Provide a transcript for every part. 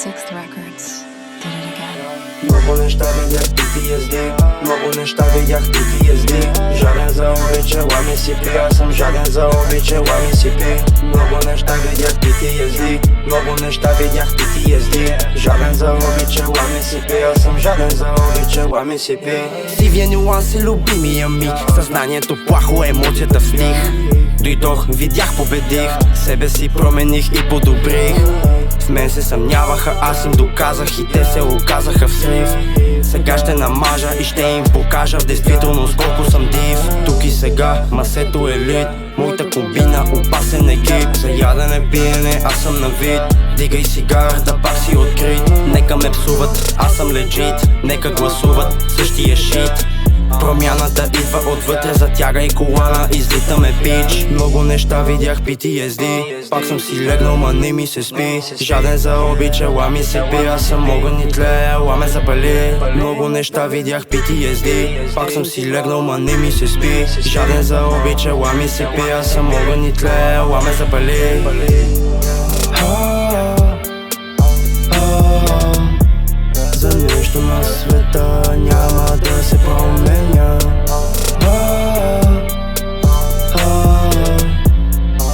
Sixth Records did it again. Много неща видях PTSD, много неща видях PTSD. Жаден за обича, лами си пи, аз съм жаден за обича, лами си пи. Много неща видях PTSD, много неща видях PTSD. Жаден за обича, лами си пи, аз съм жаден за обича, лами си пи. Сивия нюанс е любимия ми, съзнанието плахо, емоцията в стих. Дойдох, видях, победих, себе си промених и подобрих. В мен се съмняваха, аз им доказах и те се оказаха в срив. Сега ще намажа и ще им покажа в действителност колко съм див. Тук и сега, масето елит, моята комбина, опасен екип. За ядене, пиене, аз съм на вид. Дигай сигар, да пак си открит. Нека ме псуват, аз съм легит. Нека гласуват същия шит. Промяната идва отвътре, затягай колана, излитаме бич. Много неща видях PTSD, пак съм си легнал, ма не ми се спи. Жаден за обича, лами се пи, аз съм огън и тлея, ламе запали. Много неща видях PTSD, пак съм си легнал, ма не ми се спи. Жаден за обича, лами се пи, аз съм огън и тлея, ламе запали. За нищо на света няма да се променя.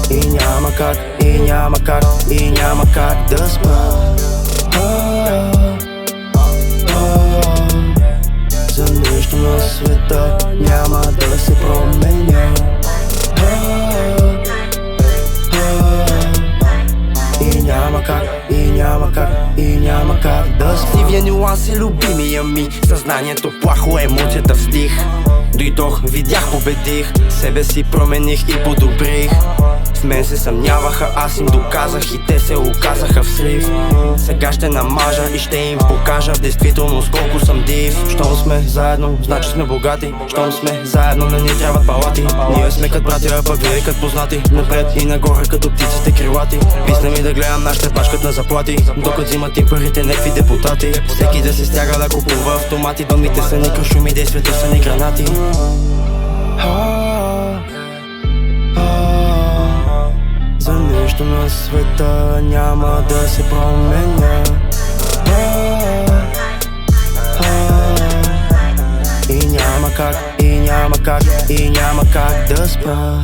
И няма как, и няма как, и няма как да спа. За нищо на света няма да се променя. И няма как, и няма как, и няма как да спа. Сивия нюанс е любимия ми, съзнанието плахо, емоцията в стих. Дойдох, видях, победих, себе си промених и подобрих. В мен се съмняваха, аз им доказах и те се оказаха в срив. Сега ще намажа и ще им покажа в действителност колко съм див. Щом сме заедно, значи сме богати. Щом сме заедно, не ни трябват палати. Ние сме като братя, а пък вие като познати. Напред и нагоре като птиците крилати. Писна ми да гледам нашите пачкат на заплати, докато взимат им парите некви депутати. Всеки да се стяга да купува автомати. Думите са ни крушуми, действията са ни гранати. За нищо на света няма да се променя. И няма как, и няма как, и няма как да спа.